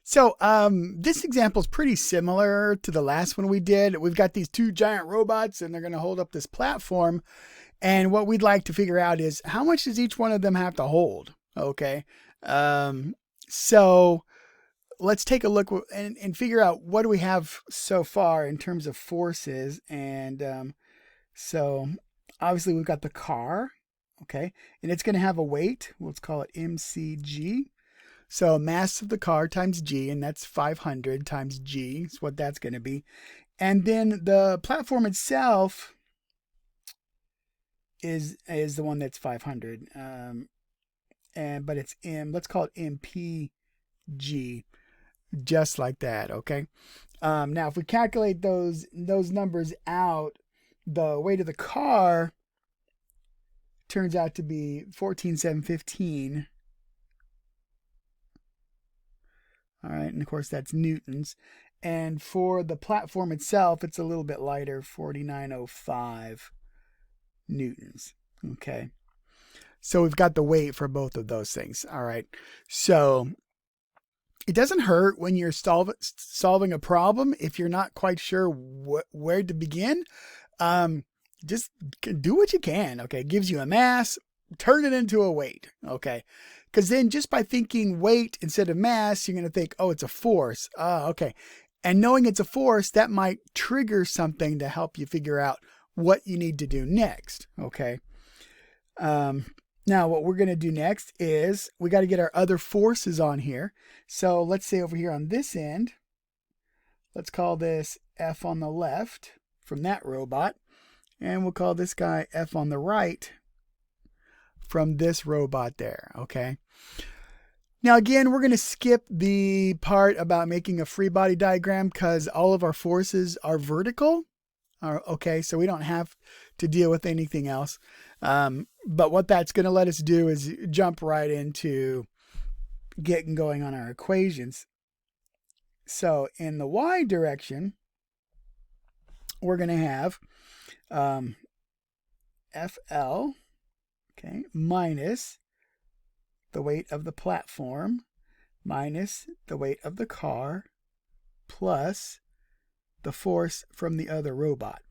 This example is pretty similar to the last one we did. We've got these two giant robots and they're going to hold up this platform. And what we'd like to figure out is how much does each one of them have to hold? Okay. So let's take a look and figure out what do we have so far in terms of forces. And so obviously we've got the car. Okay. And it's going to have a weight. Let's call it mcg. So mass of the car times g, and that's 500 times g is what that's going to be. And then the platform itself is the one that's 500. But it's let's call it mpg, just like that. Okay. Now if we calculate those numbers out, the weight of the car turns out to be 14,715. All right, and of course that's newtons. And for the platform itself, it's a little bit lighter, 4905 newtons. Okay. So we've got the weight for both of those things. All right. So it doesn't hurt when you're solving a problem if you're not quite sure where to begin. Just do what you can. Okay. It gives you a mass, turn it into a weight. Okay. Because then just by thinking weight instead of mass, you're going to think, oh, it's a force. Okay. And knowing it's a force, that might trigger something to help you figure out what you need to do next. Okay. Now what we're going to do next is we got to get our other forces on here. So let's say over here on this end, let's call this F on the left from that robot. And we'll call this guy F on the right from this robot there. Okay. Now again, we're going to skip the part about making a free body diagram because all of our forces are vertical. Okay, so we don't have to deal with anything else. But what that's going to let us do is jump right into getting going on our equations. So in the y direction, we're going to have FL, okay, minus the weight of the platform minus the weight of the car plus the force from the other robot.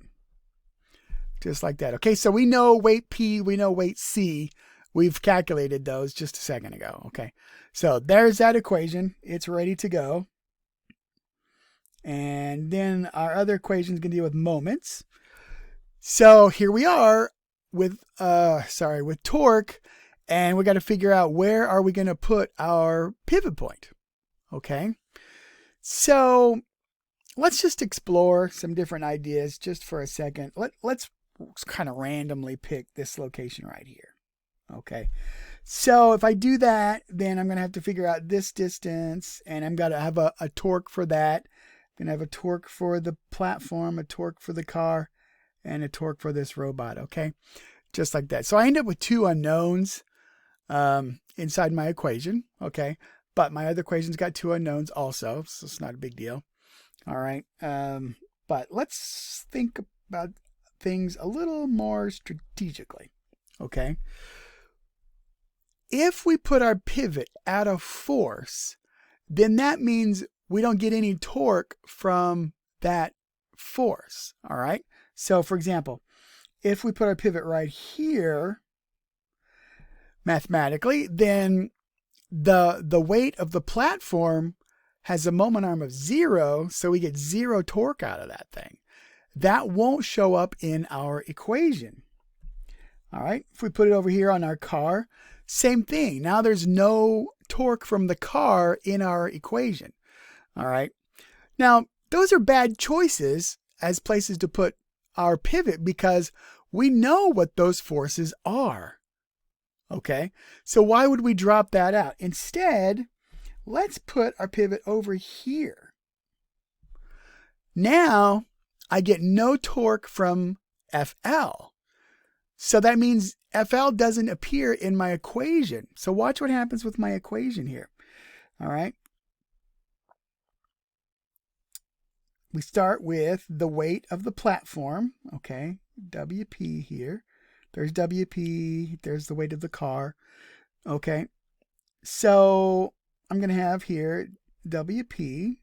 Just like that. Okay, so we know weight P, we know weight C. We've calculated those just a second ago. Okay, so there's that equation. It's ready to go. And then our other equation is going to deal with moments. So here we are with torque, and we got to figure out where are we going to put our pivot point. Okay, so let's just explore some different ideas just for a second. Let's kind of randomly pick this location right here. Okay, so if I do that, then I'm going to have to figure out this distance, and I'm going to have a torque for that. I'm going to have a torque for the platform, a torque for the car, and a torque for this robot. Okay, just like that. So I end up with two unknowns inside my equation. Okay, but my other equation's got two unknowns also, so it's not a big deal. All right, but let's think about things a little more strategically. Okay, if we put our pivot at a force, then that means we don't get any torque from that force. All right, so for example, if we put our pivot right here, mathematically, then the weight of the platform has a moment arm of 0, so we get 0 torque out of that thing. That won't show up in our equation. All right, if we put it over here on our car, same thing. Now there's no torque from the car in our equation. All right, now those are bad choices as places to put our pivot because we know what those forces are. Okay, so why would we drop that out? Instead, let's put our pivot over here. Now I get no torque from FL. So that means FL doesn't appear in my equation. So watch what happens with my equation here. All right. We start with the weight of the platform. Okay, WP here. There's WP. There's the weight of the car. Okay. So I'm going to have here WP,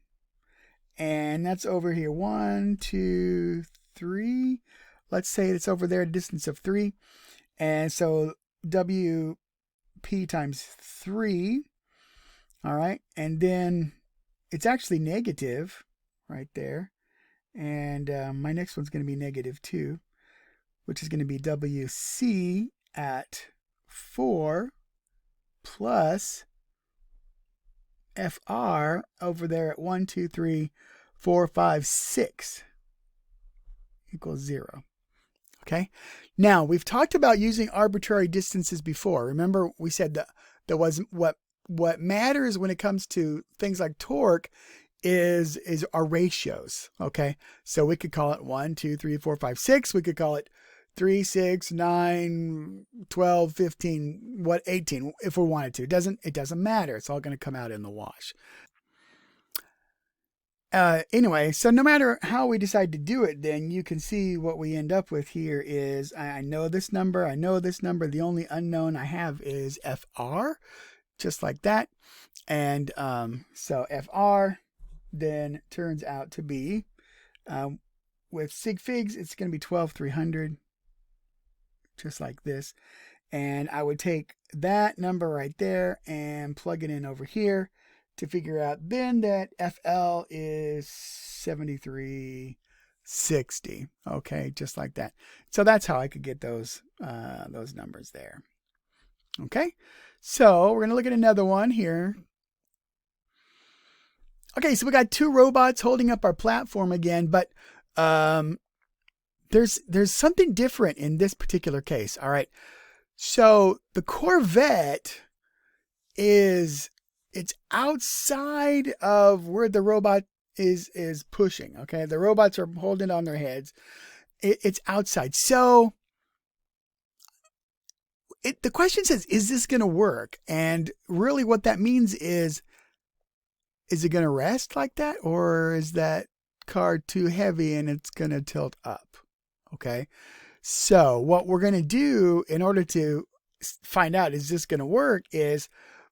and that's over here. 1, 2, 3. Let's say it's over there, a distance of 3. And so WP times 3. All right. And then it's actually negative right there. And my next one's going to be negative 2, which is going to be WC at 4 plus FR over there at 1, 2, 3, 4, 5, 6 equals 0. Okay. Now we've talked about using arbitrary distances before. Remember, we said that there wasn't what matters when it comes to things like torque is our ratios. Okay. So we could call it 1, 2, 3, 4, 5, 6. We could call it 3, 6, 9, 12, 15, 18 if we wanted to. It doesn't matter. It's all going to come out in the wash. Anyway, so no matter how we decide to do it, then you can see what we end up with here is I know this number. I know this number. The only unknown I have is FR, just like that. And so FR then turns out to be, with sig figs, it's going to be 12,300, just like this. And I would take that number right there and plug it in over here to figure out then that FL is 7360. Okay, just like that. So that's how I could get those numbers there. Okay, so we're going to look at another one here. Okay, so we got 2 robots holding up our platform again, but there's something different in this particular case. All right, so the Corvette it's outside of where the robot is pushing. Okay, the robots are holding on their heads. It's outside. So the question says, is this going to work? And really what that means is it going to rest like that? Or is that car too heavy and it's going to tilt up? Okay. So what we're going to do in order to find out, is this going to work, is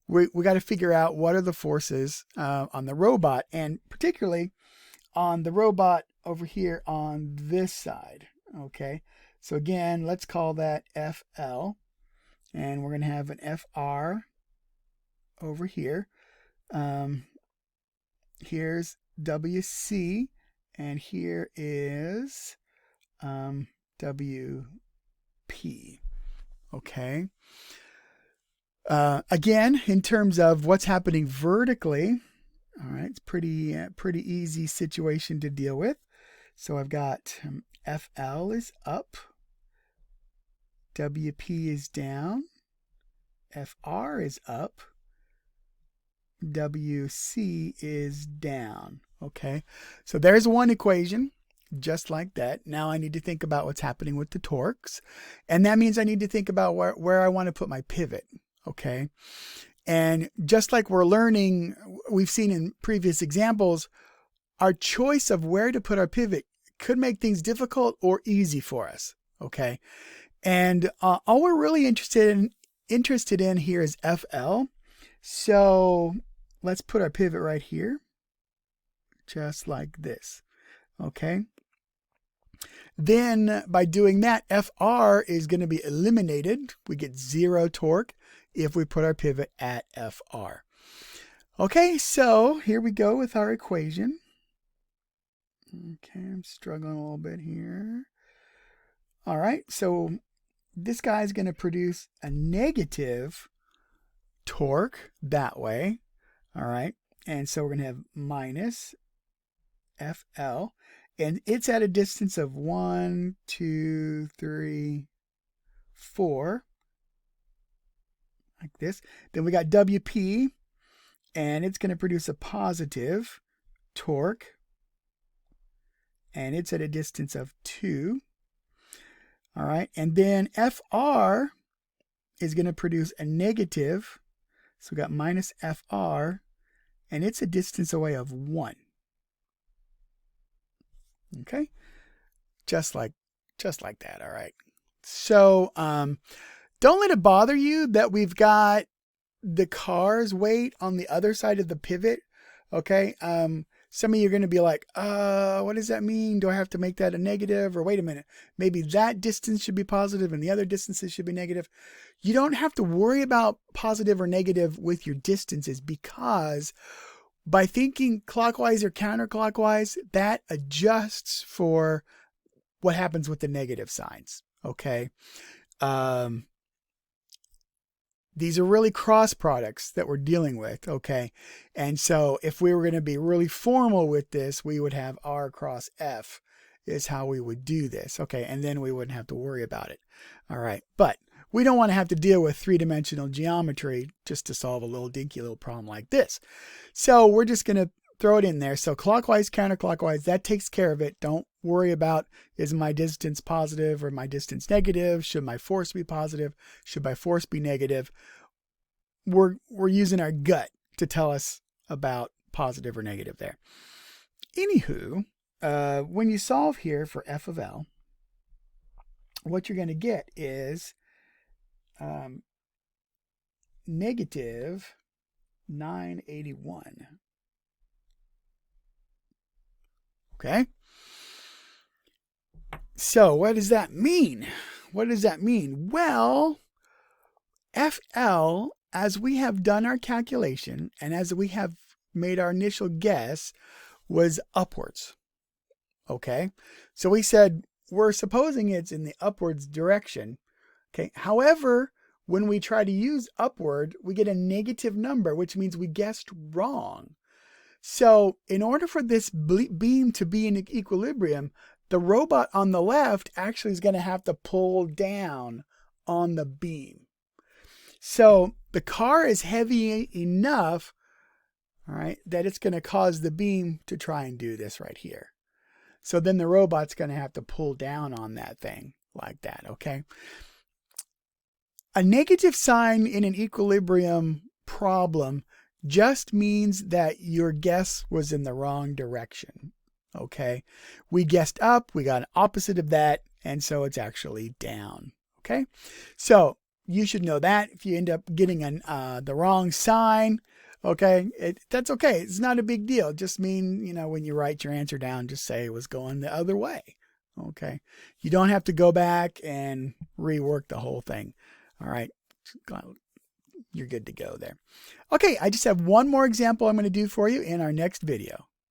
we got to figure out what are the forces on the robot, and particularly on the robot over here on this side. Okay. So again, let's call that FL, and we're going to have an FR over here. Here's WC, and here is WP. Okay. Again, in terms of what's happening vertically, all right, it's pretty easy situation to deal with. So I've got FL is up, WP is down, FR is up, WC is down. Okay, so there's one equation, just like that. Now I need to think about what's happening with the torques, and that means I need to think about where I want to put my pivot. Okay, and just like we're learning, we've seen in previous examples, our choice of where to put our pivot could make things difficult or easy for us. Okay, and all we're really interested in here is FL. So let's put our pivot right here, just like this. Okay. Then by doing that, FR is going to be eliminated. We get 0 torque if we put our pivot at FR. Okay, so here we go with our equation. Okay, I'm struggling a little bit here. All right, so this guy is going to produce a negative torque that way. All right, and so we're going to have minus FL, and it's at a distance of 1, 2, 3, 4, like this. Then we got WP, and it's going to produce a positive torque, and it's at a distance of 2. All right, and then FR is going to produce a negative, so we got minus FR, and it's a distance away of 1. Okay, just like that. All right, so don't let it bother you that we've got the car's weight on the other side of the pivot. Okay. Some of you are going to be like, what does that mean? Do I have to make that a negative? Or wait a minute, maybe that distance should be positive and the other distances should be negative. You don't have to worry about positive or negative with your distances, because by thinking clockwise or counterclockwise, that adjusts for what happens with the negative signs. Okay. These are really cross products that we're dealing with, okay? And so if we were going to be really formal with this, we would have R cross F is how we would do this, okay? And then we wouldn't have to worry about it, all right? But we don't want to have to deal with three-dimensional geometry just to solve a little dinky little problem like this. So we're just going to throw it in there. So clockwise, counterclockwise, that takes care of it. Don't worry about, is my distance positive or my distance negative? Should my force be positive? Should my force be negative? We're using our gut to tell us about positive or negative there. Anywho, when you solve here for f of L, what you're going to get is negative 981. Okay. So what does that mean? What does that mean? Well, FL, as we have done our calculation and as we have made our initial guess, was upwards. Okay. So we said we're supposing it's in the upwards direction. Okay. However, when we try to use upward, we get a negative number, which means we guessed wrong. So in order for this beam to be in equilibrium, the robot on the left actually is going to have to pull down on the beam. So the car is heavy enough, all right, that it's going to cause the beam to try and do this right here. So then the robot's going to have to pull down on that thing like that, okay? A negative sign in an equilibrium problem just means that your guess was in the wrong direction, okay? We guessed up, we got an opposite of that, and so it's actually down, okay? So you should know that if you end up getting the wrong sign, okay, that's okay. It's not a big deal. It just mean, when you write your answer down, just say it was going the other way, okay? You don't have to go back and rework the whole thing, all right? You're good to go there. Okay, I just have one more example I'm going to do for you in our next video.